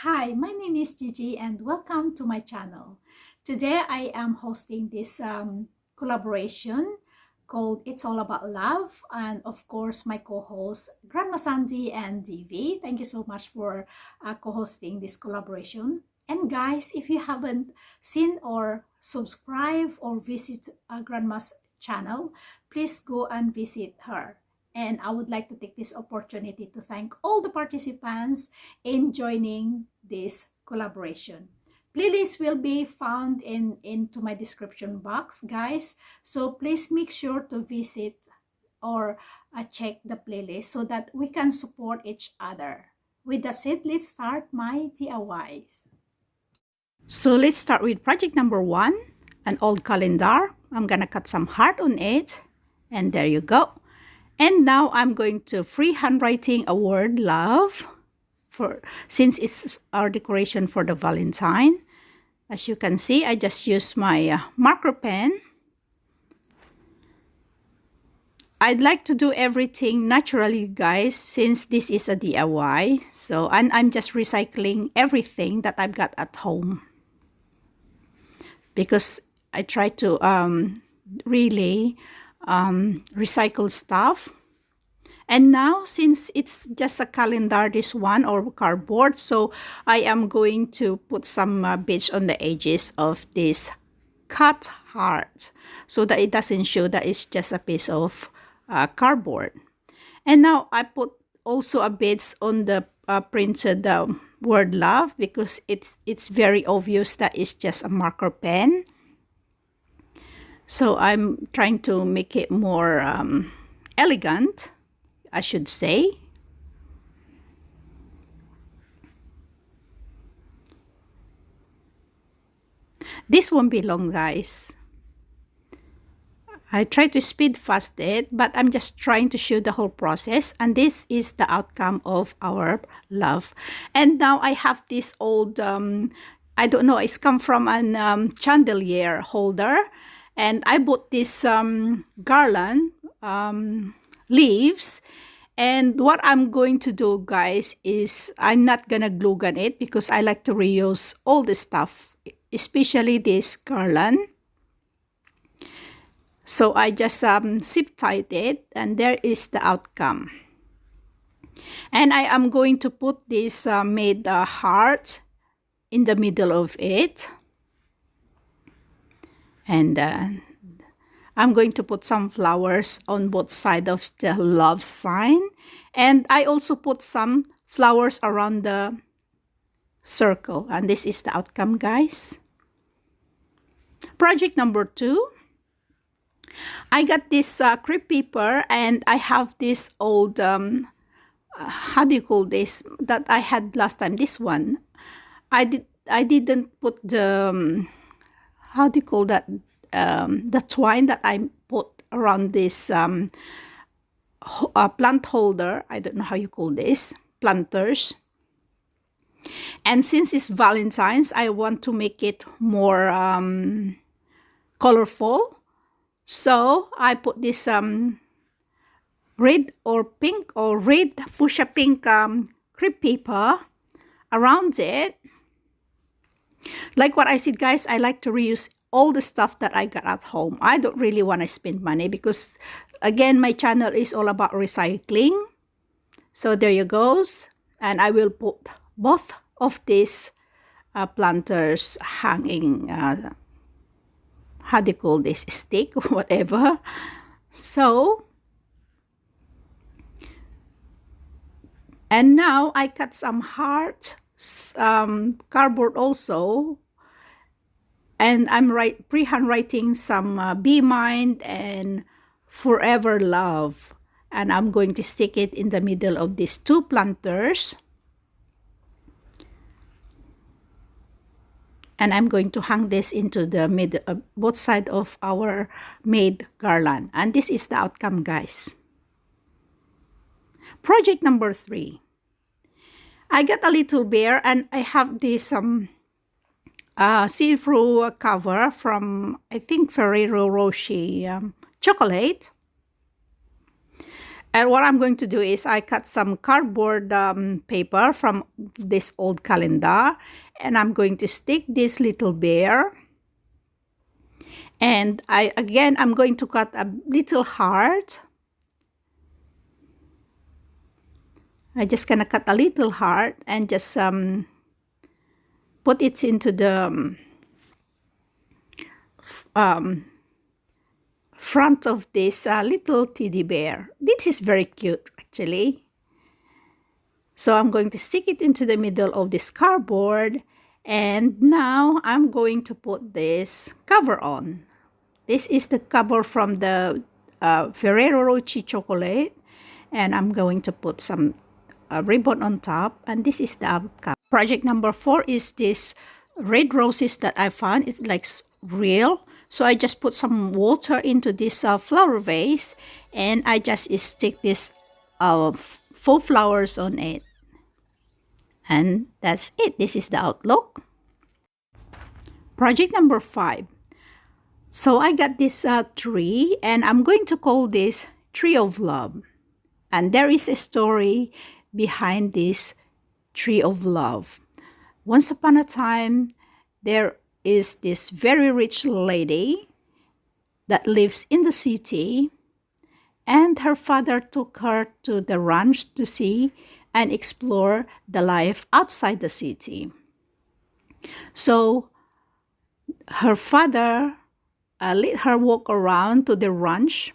Hi, my name is Gigi and welcome to my channel. Today I am hosting this collaboration called It's All About Love, and of course my co-hosts Grandma Sandy and DV. Thank you so much for co-hosting this collaboration. And guys, if you haven't seen or subscribe or visit Grandma's channel, please go and visit her. And I would like to take this opportunity to thank all the participants in joining this collaboration. Playlist will be found into my description box, guys. So please make sure to visit or check the playlist so that we can support each other. With that said, let's start my DIYs. So let's start with project number 1, an old calendar. I'm gonna cut some heart on it, and there you go. And now I'm going to freehand writing a word love since it's our decoration for the Valentine. As you can see, I just used my marker pen. I'd like to do everything naturally, guys, since this is a DIY. And I'm just recycling everything that I've got at home, because I try to really recycle stuff. And now, since it's just a calendar, this one, or cardboard, so I am going to put some bits on the edges of this cut heart so that it doesn't show that it's just a piece of cardboard. And now I put also a bits on the printed word love, because it's very obvious that it's just a marker pen. So I'm trying to make it more elegant, I should say. This won't be long, guys. I try to speed fast it, but I'm just trying to show the whole process, and this is the outcome of our love. And now I have this old, I don't know, it's come from an chandelier holder, and I bought this garland leaves. And what I'm going to do, guys, is I'm not gonna glue gun it, because I like to reuse all the stuff, especially this garland. So I just zip tied it, and there is the outcome. And I am going to put this made heart in the middle of it. And I'm going to put some flowers on both sides of the love sign. And I also put some flowers around the circle. And this is the outcome, guys. Project number 2. I got this crepe paper, and I have this old, how do you call this, that I had last time, this one. I didn't put the, how do you call that, the twine that I put around this plant holder. I don't know how you call this, planters. And since it's Valentine's, I want to make it more colorful. So I put this red or pink or red fuchsia pink crepe paper around it. Like what I said, guys, I like to reuse all the stuff that I got at home. I don't really want to spend money, because again, my channel is all about recycling. So there you goes. And I will put both of these planters hanging, how do you call this, stick or whatever. So, and now I cut some heart cardboard also, and I'm pre-hand writing some Be Mine and Forever Love, and I'm going to stick it in the middle of these 2 planters. And I'm going to hang this into the middle, both sides of our made garland. And this is the outcome, guys. Project number 3. I got a little bear, and I have this see-through cover from, I think, Ferrero Rocher chocolate. And what I'm going to do is I cut some cardboard paper from this old calendar, and I'm going to stick this little bear. And I'm going to cut a little heart. I just gonna cut a little heart and just put it into the front of this little teddy bear. This is very cute actually. So I'm going to stick it into the middle of this cardboard, and now I'm going to put this cover on. This is the cover from the Ferrero Rocher chocolate, and I'm going to put some ribbon on top, and this is the outcome. Project number 4 is this red roses that I found. It's like real, so I just put some water into this flower vase, and I just stick this faux flowers on it, and that's it. This is the outlook. Project number 5. So I got this tree, and I'm going to call this Tree of Love, and there is a story behind this tree of love. Once upon a time, there is this very rich lady that lives in the city, and her father took her to the ranch to see and explore the life outside the city. So her father let her walk around to the ranch.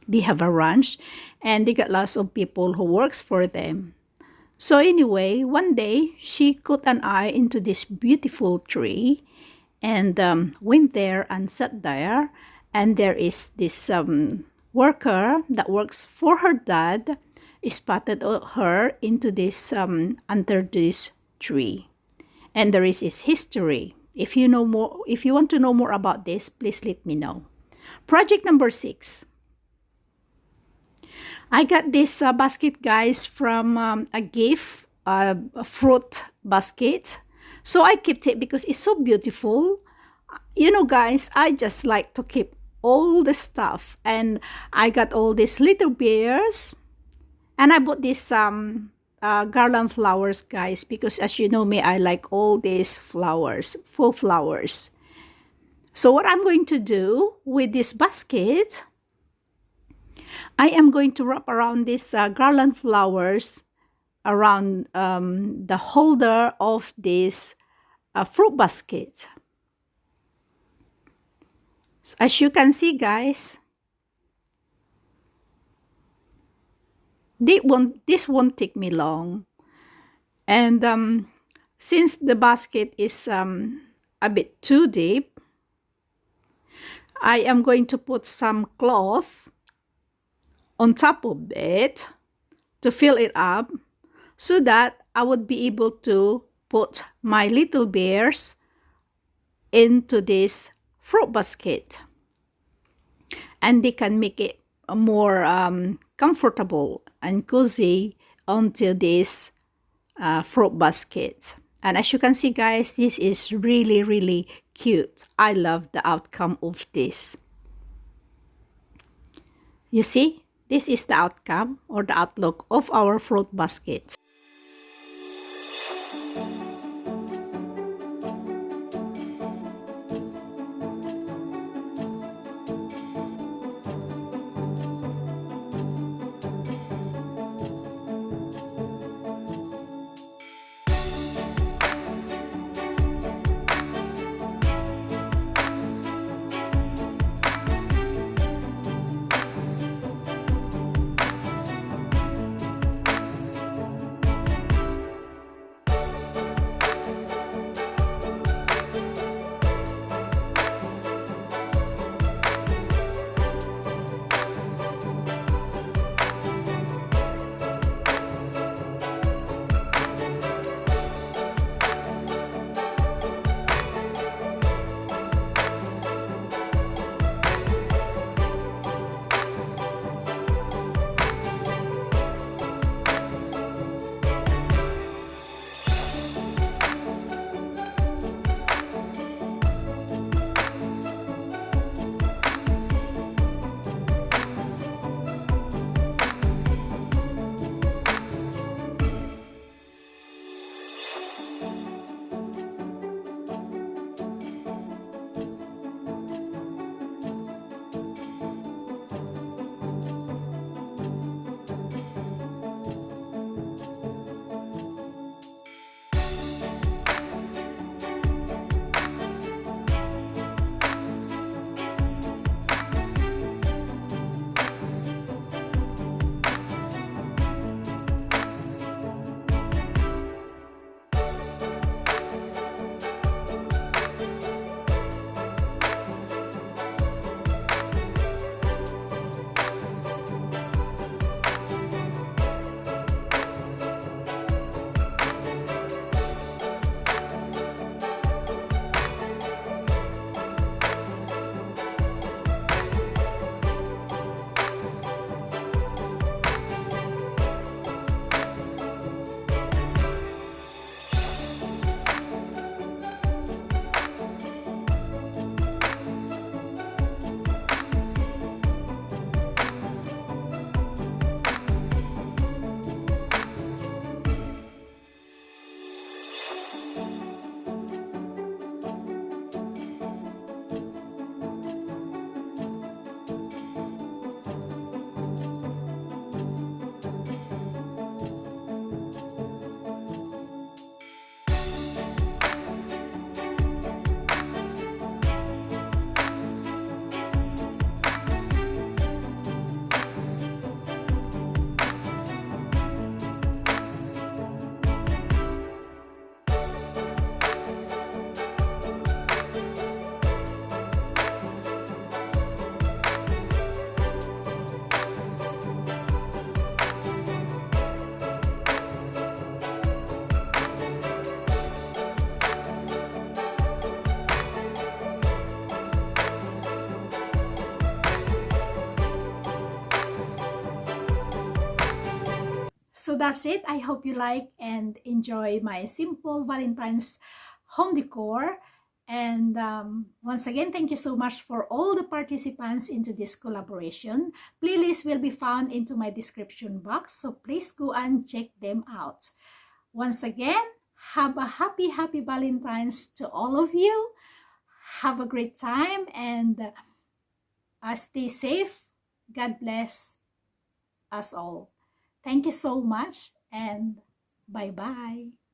They have a ranch, and they got lots of people who works for them. So anyway, one day she caught an eye into this beautiful tree, and went there and sat there. And there is this worker that works for her dad spotted her into this under this tree, and there is his history. If you want to know more about this, please let me know. Project number 6. I got this basket, guys, from a gift, a fruit basket. So I kept it because it's so beautiful. You know, guys, I just like to keep all the stuff. And I got all these little bears. And I bought this garland flowers, guys, because as you know me, I like all these flowers, faux flowers. So what I'm going to do with this basket, I am going to wrap around these garland flowers around the holder of this fruit basket. So as you can see, guys, this won't take me long. And since the basket is a bit too deep, I am going to put some cloth on top of it to fill it up, so that I would be able to put my little bears into this fruit basket, and they can make it more comfortable and cozy onto this fruit basket. And as you can see, guys, this is really, really cute. I love the outcome of this. You see? This is the outcome or the outlook of our fruit basket. So that's it. I hope you like and enjoy my simple Valentine's home decor. And once again, thank you so much for all the participants into this collaboration. Playlist will be found into my description box, so please go and check them out. Once again, have a happy Valentine's to all of you. Have a great time and stay safe. God bless us all. Thank you so much and bye-bye.